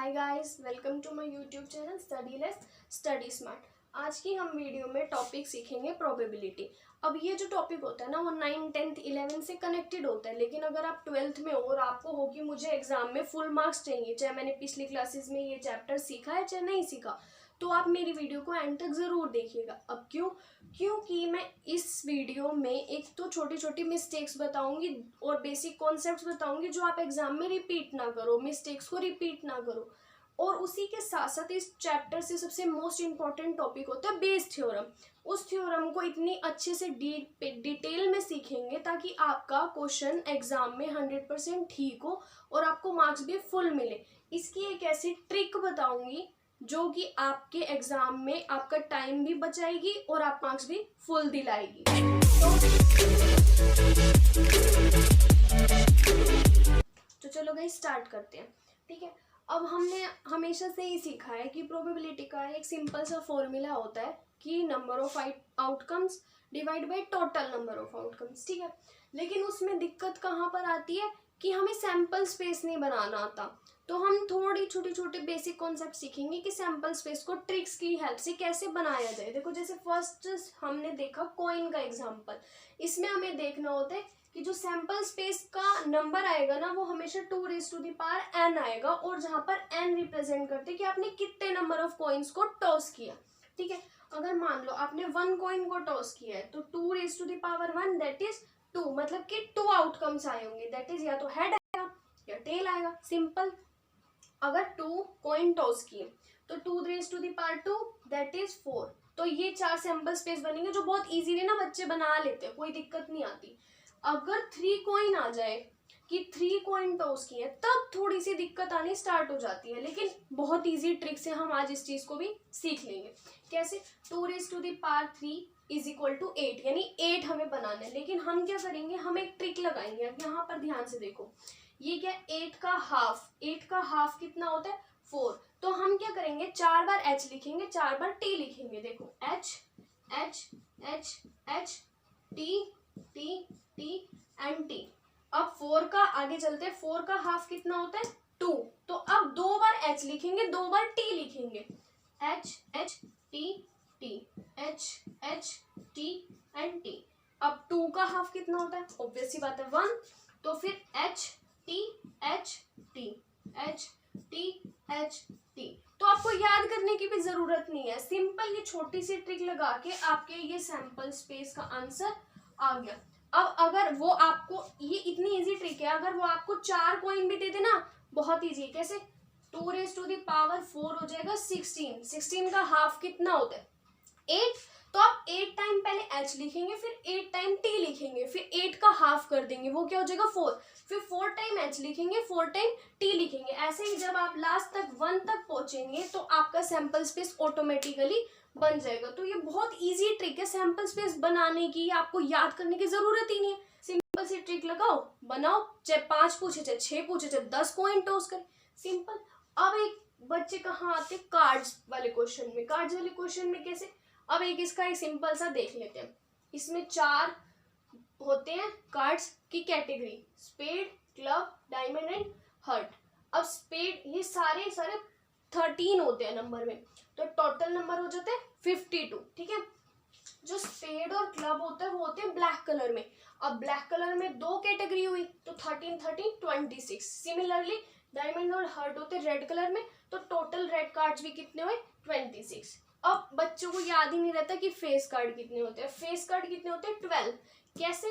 Hi guys, welcome to my YouTube channel study less study smart. आज की हम video में टॉपिक सीखेंगे प्रोबेबिलिटी। अब ये जो टॉपिक होता है ना वो 9, 10th, 11th से कनेक्टेड होता है, लेकिन अगर आप 12th में हो और आपको हो कि मुझे एग्जाम में फुल मार्क्स चाहिए, चाहे मैंने पिछली क्लासेस में ये चैप्टर सीखा है चाहे नहीं सीखा, तो आप मेरी वीडियो को एंड तक ज़रूर देखिएगा। अब क्योंकि मैं इस वीडियो में एक तो छोटी छोटी मिस्टेक्स बताऊंगी और बेसिक कॉन्सेप्ट्स बताऊंगी जो आप एग्जाम में रिपीट ना करो, मिस्टेक्स को रिपीट ना करो। और उसी के साथ साथ इस चैप्टर से सबसे मोस्ट इम्पॉर्टेंट टॉपिक होता है बेस थ्योरम। उस थ्योरम को इतनी अच्छे से डिटेल में सीखेंगे ताकि आपका क्वेश्चन एग्जाम में 100% ठीक हो और आपको मार्क्स भी फुल मिले। इसकी एक ऐसी ट्रिक बताऊंगी जो कि आपके एग्जाम में आपका टाइम भी बचाएगी और आप मार्क्स भी फुल दिलाएगी। तो चलो गाइस स्टार्ट करते हैं, ठीक है। अब हमने हमेशा से ही सीखा है कि प्रोबेबिलिटी का एक सिंपल सा फॉर्मूला होता है कि number of outcomes divide by total number of outcomes, ठीक है। लेकिन उसमें दिक्कत कहाँ पर आती है कि हमें सैंपल स्पेस नहीं बनाना आता। तो हम थोड़ी छोटी छोटे बेसिक कॉन्सेप्ट सीखेंगे कि सैंपल स्पेस को ट्रिक्स की हेल्प से कैसे बनाया जाए। देखो, जैसे फर्स्ट हमने देखा कॉइन का एग्जांपल। इसमें हमें देखना होता है कि जो सैंपल स्पेस का नंबर आएगा ना वो हमेशा 2n आएगा, और जहां पर n रिप्रेजेंट करते कि आपने कितने नंबर ऑफ कॉइन्स को टॉस किया, ठीक है। अगर मान लो आपने 1 कॉइन को टॉस किया है तो 2 1 दैट इज 2, मतलब कि 2 आउटकम्स आए होंगे, दैट इज या तो हेड आएगा या टेल आएगा, सिंपल। अगर 2 कॉइन टॉस किए तो 2 दैट इज 4। तो ये 4 सैंपल स्पेस बनेंगे जो बहुत इजीली ना बच्चे बना लेते हैं, कोई दिक्कत नहीं आती। अगर 3 कॉइन आ जाए कि 3 कॉइन टॉस किए तब थोड़ी सी दिक्कत आनी स्टार्ट हो जाती है, लेकिन बहुत इजी ट्रिक से हम आज इस चीज को भी सीख लेंगे। कैसे? 2 3 इज इक्वल टू 8, यानी 8 हमें बनाना है। लेकिन हम क्या करेंगे, हम एक ट्रिक लगाएंगे। यहाँ पर ध्यान से देखो, ये क्या, 8 का हाफ कितना होता है 4। तो हम क्या करेंगे, 4 बार h लिखेंगे, 4 बार t लिखेंगे। देखो h h h h t t t and t। अब 4 का आगे चलते हैं, 4 का हाफ कितना होता है 2। तो अब 2 बार h लिखेंगे, 2 बार t लिखेंगे, h h t t h h t and t। अब 2 का हाफ कितना होता है, ऑब्वियस सी बात है 1। तो फिर h t h t h t h t। तो आपको याद करने की भी जरूरत नहीं है, सिंपल ये छोटी सी ट्रिक लगा के आपके ये सैंपल स्पेस का आंसर आ गया। अब अगर वो आपको, ये इतनी इजी ट्रिक है, अगर वो आपको 4 कॉइन भी दे दे ना, बहुत इजी। कैसे? 2 हो जाएगा 16। 16 का हाफ कितना होता है 8। तो आप 8 टाइम पहले h लिखेंगे, फिर 8 टाइम t लिखेंगे, फिर 8 का हाफ कर देंगे, वो क्या हो जाएगा 4। फिर 4 टाइम h लिखेंगे, 4 टाइम t लिखेंगे। ऐसे ही जब आप लास्ट तक 1 तक पहुंचेंगे तो आपका सैंपल स्पेस ऑटोमेटिकली बन जाएगा। तो ये बहुत इजी ट्रिक है सैंपल स्पेस बनाने की, आपको याद करने की जरूरत ही नहीं है। सिंपल सी ट्रिक लगाओ, बनाओ, चाहे 5 पूछे, चाहे 6 पूछे, चाहे 10 कॉइन टॉस करे, सिंपल। अब एक बच्चे कहाँ आते, कार्ड्स वाले क्वेश्चन में। कार्ड्स वाले क्वेश्चन में कैसे? अब इसका एक सिंपल सा देख लेते हैं। इसमें 4 होते हैं कार्ड्स की कैटेगरी, spade, club, diamond and heart. अब स्पेड, ये सारे 13 होते हैं नंबर में, तो टोटल नंबर हो जाते हैं 52, ठीक है। जो स्पेड और क्लब होता है वो होते हैं ब्लैक कलर में। अब ब्लैक कलर में 2 कैटेगरी हुई तो 13 13 26। सिमिलरली डायमंड और हर्ट होते हैं रेड कलर में, तो टोटल रेड कार्ड्स भी कितने हुए 26। अब बच्चों को याद ही नहीं रहता कि फेस कार्ड कितने होते हैं। फेस कार्ड कितने होते हैं 12। कैसे?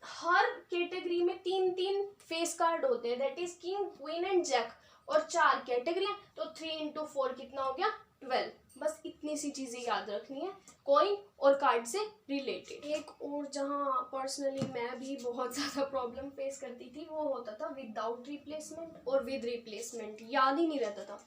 हर कैटेगरी में 3 फेस कार्ड होते हैं, that is king, queen and jack, और 4 कैटेगरी, तो 3 × 4 कितना हो गया 12। बस इतनी सी चीजें याद रखनी है कॉइन और कार्ड से रिलेटेड। एक और जहाँ पर्सनली मैं भी बहुत ज्यादा प्रॉब्लम फेस करती थी वो होता था विदाउट रिप्लेसमेंट और विद रिप्लेसमेंट, याद ही नहीं रहता था।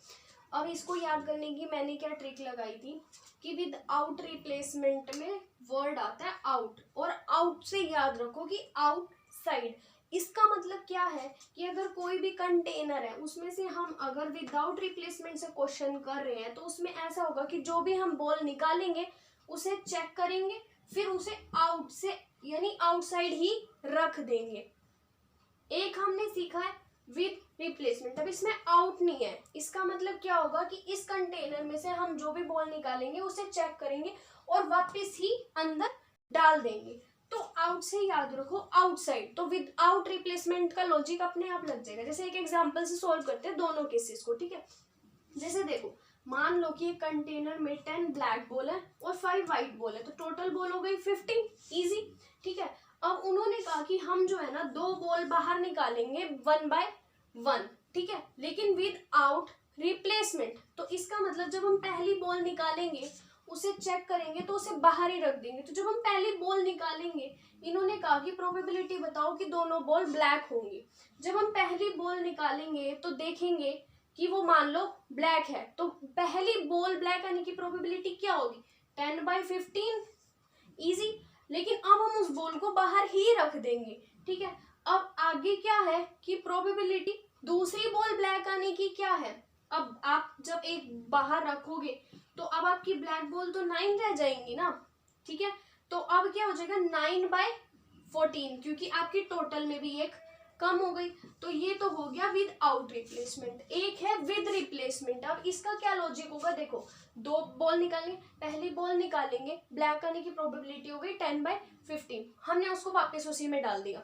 अब इसको याद करने की मैंने क्या ट्रिक लगाई थी कि विद आउट रिप्लेसमेंट में वर्ड आता है आउट, और आउट से याद रखो कि आउटसाइड। इसका मतलब क्या है कि अगर कोई भी कंटेनर है उसमें से हम अगर विदाउट रिप्लेसमेंट से क्वेश्चन कर रहे हैं तो उसमें ऐसा होगा कि जो भी हम बॉल निकालेंगे उसे चेक करेंगे, फिर उसे आउट से यानी आउटसाइड ही रख देंगे। एक हमने सीखा है विद रिप्लेसमेंट। अब इसमें आउट नहीं है, इसका मतलब क्या होगा कि इस कंटेनर में से हम जो भी बॉल निकालेंगे उसे चेक करेंगे और वापस ही अंदर डाल देंगे। तो आउट से याद रखो आउटसाइड, तो विद आउट रिप्लेसमेंट का लॉजिक अपने आप लग जाएगा। जैसे एक एग्जांपल से सॉल्व करते हैं दोनों केसेस को, ठीक है। जैसे देखो, मान लो कि एक कंटेनर में 10 ब्लैक बॉल है और 5 व्हाइट बॉल है, तो टोटल बॉल हो गई 15, इजी, ठीक है। अब उन्होंने कहा कि हम जो है ना 2 बॉल बाहर निकालेंगे 1 by 1, ठीक है, लेकिन विद आउट रिप्लेसमेंट। तो इसका मतलब जब हम पहली बॉल निकालेंगे उसे चेक करेंगे तो उसे बाहर ही रख देंगे। तो जब हम पहली बॉल निकालेंगे, इन्होंने कहा कि प्रोबेबिलिटी बताओ कि दोनों बॉल ब्लैक होंगी। जब हम पहली बॉल निकालेंगे तो देखेंगे कि वो मान लो ब्लैक है, तो पहली बॉल ब्लैक आने की प्रोबेबिलिटी क्या होगी 10 by 15, इजी। लेकिन अब हम उस बॉल को बाहर ही रख देंगे, ठीक है। अब आगे क्या है कि प्रोबेबिलिटी दूसरी बॉल ब्लैक आने की क्या है। अब आप जब एक बाहर रखोगे तो अब आपकी ब्लैक बॉल तो 9 रह जाएंगी ना, ठीक है। तो अब क्या हो जाएगा 9 by 14, क्योंकि आपकी टोटल में भी एक कम हो गई। तो ये तो हो गया विद आउट रिप्लेसमेंट। एक है विद रिप्लेसमेंट। अब इसका क्या लॉजिक होगा, देखो 2 बॉल निकालेंगे, पहली बॉल निकालेंगे, ब्लैक आने की प्रोबेबिलिटी हो गई 10 by 15, हमने उसको वापस उसी में डाल दिया।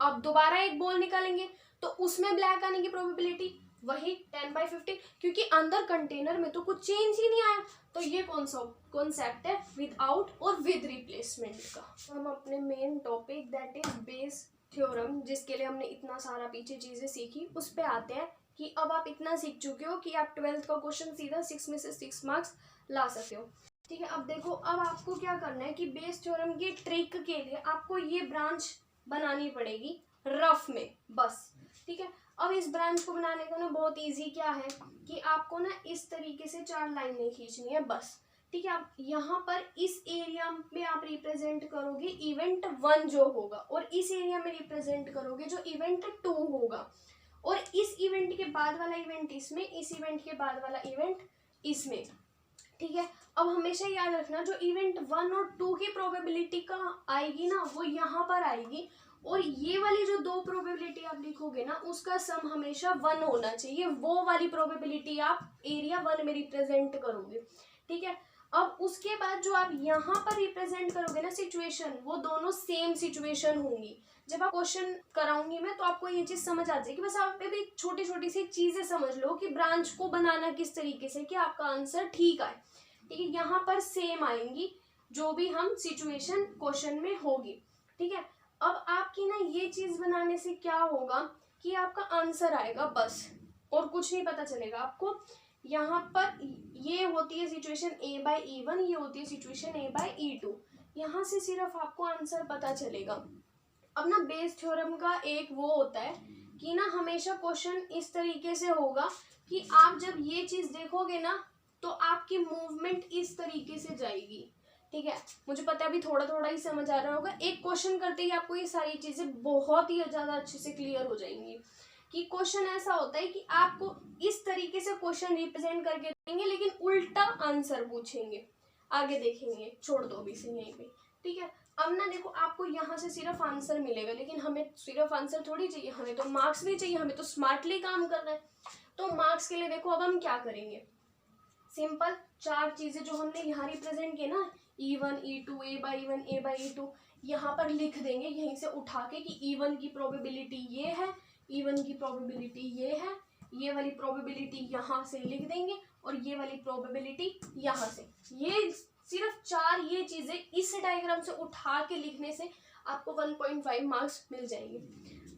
अब दोबारा एक बॉल निकालेंगे तो उसमें ब्लैक आने की प्रोबेबिलिटी वही 10 by 15, क्योंकि अंदर कंटेनर में तो कुछ चेंज ही नहीं आया। तो ये कौन सा कॉन्सेप्ट है विद आउट और विद रिप्लेसमेंट का। हम अपने main topic that is Bayes theorem, जिसके लिए हमने इतना सारा पीछे चीजें सीखी, उस पे आते हैं कि अब आप इतना सीख चुके हो कि आप 12th का क्वेश्चन सीधा 6 में से 6 मार्क्स ला सकते हो, ठीक है। अब देखो, अब आपको क्या करना है कि बेस थ्योरम की ट्रिक के लिए आपको ये ब्रांच बनानी पड़ेगी रफ में बस, ठीक है। अब इस ब्रांच को बनाने का ना बहुत इजी क्या है कि आपको ना इस तरीके से 4 लाइनें खींचनी है बस, ठीक है। आप यहाँ पर इस एरिया में आप रिप्रेजेंट करोगे इवेंट 1 जो होगा, और इस एरिया में रिप्रेजेंट करोगे जो इवेंट 2 होगा, और इस इवेंट के बाद वाला इवेंट इसमें, इस इवेंट के बाद वाला इवेंट इसमें, ठीक है। अब हमेशा याद रखना जो इवेंट 1 और 2 की प्रोबेबिलिटी का आएगी ना वो यहाँ पर आएगी, और ये वाली जो 2 प्रोबेबिलिटी आप लिखोगे ना उसका सम हमेशा 1 होना चाहिए। वो वाली प्रोबेबिलिटी आप एरिया 1 में रिप्रेजेंट करोगे, ठीक है। अब उसके बाद जो आप यहाँ पर रिप्रेजेंट करोगे ना सिचुएशन, वो दोनों सेम सिचुएशन होंगी। जब आप क्वेश्चन कराऊंगी मैं तो आपको ये चीज समझ आ जाएगी, बस आप भी छोटी छोटी सी चीजें समझ लो कि ब्रांच को बनाना किस तरीके से कि आपका आंसर ठीक आए, ठीक है। यहाँ पर सेम आएंगी जो भी हम सिचुएशन क्वेश्चन में होगी, ठीक है। अब आपकी ना ये चीज बनाने से क्या होगा कि आपका आंसर आएगा बस, और कुछ नहीं पता चलेगा आपको। यहाँ पर ये होती है सिचुएशन a by e1, ये होती है सिचुएशन a by e2, यहाँ से सिर्फ आपको आंसर पता चलेगा। अब ना बेस थ्योरम का एक वो होता है कि ना हमेशा क्वेश्चन इस तरीके से होगा कि आप जब ये चीज देखोगे ना तो आपकी मूवमेंट इस तरीके से जाएगी, ठीक है। मुझे पता है अभी थोड़ा थोड़ा ही समझ आ रहा होगा, एक क्वेश्चन करते ही आपको ये सारी चीजें बहुत ही ज्यादा अच्छे से क्लियर हो जाएंगी कि क्वेश्चन ऐसा होता है कि आपको इस तरीके से क्वेश्चन रिप्रेजेंट करके देंगे लेकिन उल्टा आंसर पूछेंगे, आगे देखेंगे, छोड़ दो अभी से यहीं पे, ठीक है। अब ना देखो आपको यहाँ से सिर्फ आंसर मिलेगा, लेकिन हमें सिर्फ आंसर थोड़ी चाहिए, हमें तो मार्क्स भी चाहिए, हमें तो स्मार्टली काम करना है। तो मार्क्स के लिए देखो अब हम क्या करेंगे, सिंपल 4 चीजें जो हमने यहाँ रिप्रेजेंट किए ना e1 e2 a by e1 a by e2, यहाँ पर लिख देंगे यहीं से उठा के कि e1 की प्रोबेबिलिटी ये है, e1 की प्रोबेबिलिटी ये है, ये वाली प्रोबेबिलिटी यहाँ से लिख देंगे और ये वाली प्रोबेबिलिटी यहाँ से। ये सिर्फ 4 ये चीजें इस डायग्राम से उठा के लिखने से आपको 1.5 मार्क्स मिल जाएंगे।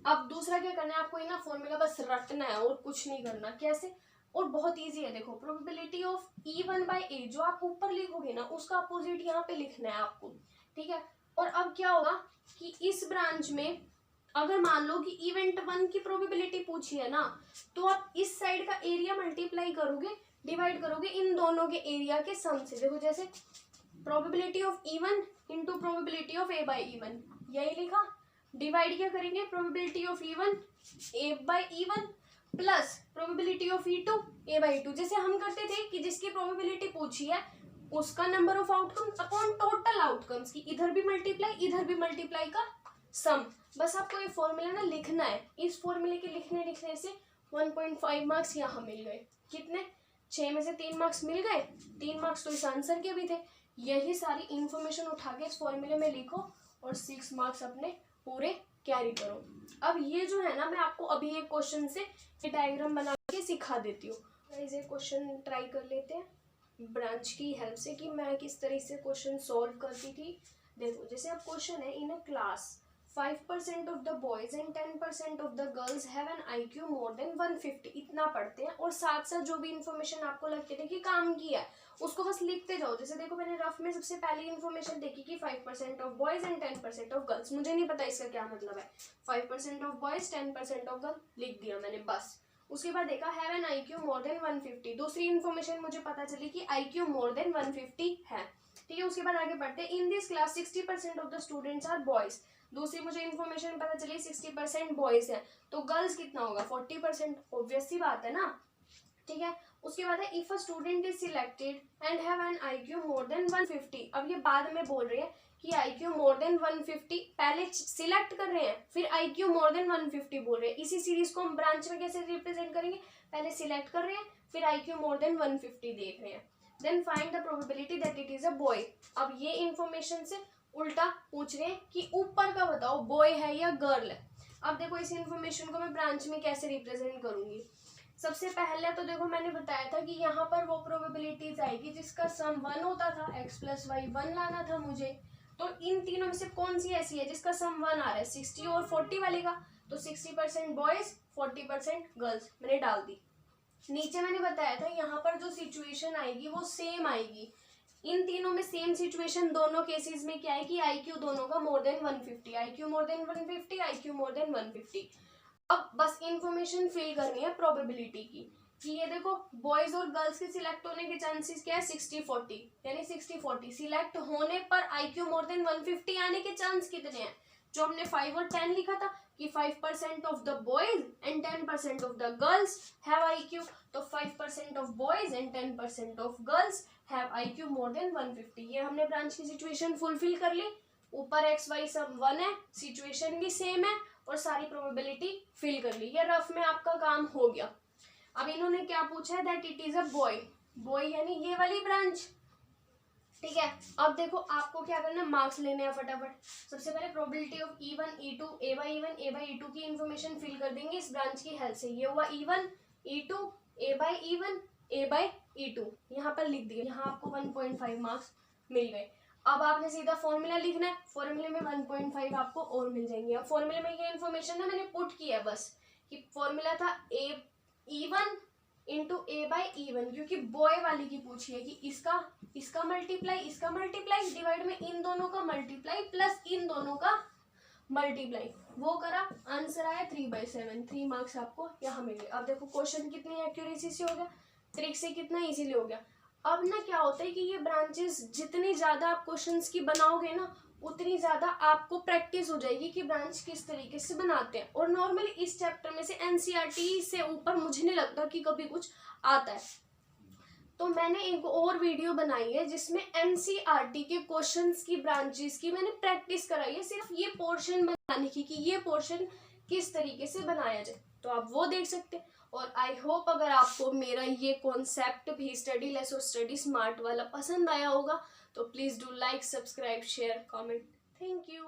अब दूसरा क्या करना है, आपको ये ना फॉर्मूला बस रटना है और कुछ नहीं करना। कैसे, और बहुत इजी है, देखो probability of e1 by a जो आप ऊपर लिखोगे ना उसका अपोजिट यहाँ पे लिखना है आपको, ठीक है। और अब क्या होगा कि इस ब्रांच में अगर मान लो कि इवेंट 1 की प्रोबेबिलिटी पूछी है ना, तो आप इस साइड का एरिया मल्टीप्लाई करोगे, डिवाइड करोगे इन दोनों के एरिया के सम से। देखो जैसे probability of e1 into probability of a by e1, यही लिखा, डिवाइड क्या करेंगे probability of e1 a by e1 plus probability of e2 a by e2, जैसे हम करते थे कि जिसकी प्रोबेबिलिटी पूछी है उसका number of outcomes upon total outcomes की इधर भी मल्टीप्लाई का सम। बस आपको ये फॉर्मूला ना लिखना है। इस फॉर्मूले के लिखने से 1.5 मार्क्स यहाँ मिल गए। कितने? 6 में से 3 मार्क्स मिल गए। 3 मार्क्स तो इस आंसर के भी थे। यही सारी इंफॉर्मेशन उठा के इस फॉर्मूले में लिखो और 6 मार्क्स अपने पूरे कैरी करो। अब ये जो है ना, मैं आपको अभी एक क्वेश्चन से डायग्राम बना के सिखा देती हूँ। ये क्वेश्चन ट्राई कर लेते हैं ब्रांच की हेल्प से कि मैं किस तरह से क्वेश्चन सॉल्व करती थी। देखो, जैसे अब क्वेश्चन है, in a class 5% of the boys and 10% of the girls have an IQ more than 150। इतना पढ़ते हैं और साथ साथ जो भी इन्फॉर्मेशन आपको लगती है कि काम किया है उसको बस लिखते जाओ। जैसे देखो, मैंने रफ में सबसे पहली इन्फॉर्मेशन देखी कि 5% of boys and 10% of girls. मुझे नहीं पता इसका क्या मतलब है। 5% ऑफ बॉयज 10% ऑफ गर्ल लिख दिया मैंने बस। उसके बाद देखा have an IQ more than 150। दूसरी इन्फॉर्मेशन मुझे पता चली कि IQ मोर देन 150 है। ठीक है, उसके बाद आगे बढ़ते हैं। In this class 60% of the students are boys. दूसरी मुझे इन्फॉर्मेशन पता चली 60% बॉयज है, तो गर्ल्स कितना होगा? 40%। ऑब्वियस सी बात है ना। ठीक है, उसके बाद है if a student is selected and have an IQ more than 150। अब ये बाद में बोल रहे हैं कि IQ मोर देन 150, पहले सिलेक्ट कर रहे हैं फिर IQ मोर देन 150 बोल रहे हैं। इसी सीरीज को हम ब्रांच में कैसे रिप्रेजेंट करेंगे? पहले सिलेक्ट कर रहे हैं फिर IQ मोर देन 150 देख रहे हैं। Then find the probability that it is a boy. अब ये इन्फॉर्मेशन से उल्टा पूछ रहे हैं कि ऊपर का बताओ बॉय है या गर्ल है। अब देखो, इस इन्फॉर्मेशन को मैं ब्रांच में कैसे रिप्रेजेंट करूंगी। सबसे पहले तो देखो, मैंने बताया था कि यहाँ पर वो प्रोबेबिलिटीज आएगी जिसका सम 1 होता था। x + y 1 लाना था मुझे। तो इन तीनों में से कौन सी ऐसी है जिसका सम 1 आ रहा है? 60 और 40 वाले का। तो 60% बॉयज 40% गर्ल्स मैंने डाल दी। नीचे मैंने बताया था यहाँ पर जो सिचुएशन आएगी वो सेम आएगी। इन तीनों में सेम सिचुएशन दोनों केसेस में क्या है कि IQ दोनों का मोर than 150, IQ more than 150, IQ more than 150। अब बस इंफॉर्मेशन फिल करनी है प्रोबेबिलिटी की कि ये देखो, बॉयज और गर्ल्स के सिलेक्ट होने के चांसेस क्या है? 60-40, यानी 60-40 सिलेक्ट होने पर IQ मोर देन 150 आने के चांस कितने हैं? जो हमने 5 और 10 लिखा था कि 5% of the boys and 10% of the girls have IQ, तो 5% of boys and 10% of girls have IQ more than 150। ये हमने ब्रांच की सिचुएशन फुलफिल कर ली। ऊपर x y सब 1 है, सिचुएशन भी सेम है और सारी प्रोबेबिलिटी फिल कर ली। ये रफ में आपका काम हो गया। अब इन्होंने क्या पूछा है? That it is a boy. Boy यानी ये वाली ब्रांच। ठीक है, अब देखो आपको क्या करना है, मार्क्स लेने हैं फटाफट। सबसे पहले probability of E1 E2 A/E1 A/E2 की इन्फॉर्मेशन फिल कर देंगे इस ब्रांच की हेल्प से। ये हुआ E1 E2 A/E1 A/E2, यहाँ पर लिख दिए। यहाँ आपको 1.5 मार्क्स मिल गए। अब आपने सीधा फॉर्मूला लिखना है, फॉर्मूले में 1.5 आपको और मिल जाएंगे। अब फॉर्मूले में ये इन्फॉर्मेशन ना मैंने पुट किया है बस, कि फॉर्मूला था E1 इंटू A/E1, क्योंकि बॉय वाली की पूछी है कि इसका मल्टीप्लाई डिवाइड में इन दोनों का मल्टीप्लाई प्लस इन दोनों का मल्टीप्लाई, वो करा, आंसर आया 3/7। 3 मार्क्स आपको यहाँ मिल गए। अब देखो क्वेश्चन कितनी एक्यूरेसी से हो गया, ट्रिक से कितना इजीली हो गया। अब ना क्या होता है कि ये ब्रांचेस जितनी ज्यादा आप क्वेश्चंस की बनाओगे ना, उतनी ज्यादा आपको प्रैक्टिस हो जाएगी कि ब्रांच किस तरीके से बनाते हैं। और नॉर्मली इस चैप्टर में से NCERT से ऊपर मुझे नहीं लगता कि कभी कुछ आता है। तो मैंने एक और वीडियो बनाई है जिसमें NCERT के क्वेश्चंस की ब्रांचेस की मैंने प्रैक्टिस कराई है, सिर्फ ये पोर्शन बनाने की कि ये पोर्शन किस तरीके से बनाया जाए, तो आप वो देख सकते हैं। और आई होप अगर आपको मेरा ये कॉन्सेप्ट भी स्टडी लेस और स्टडी स्मार्ट वाला पसंद आया होगा तो please do like, subscribe, share, comment. Thank you.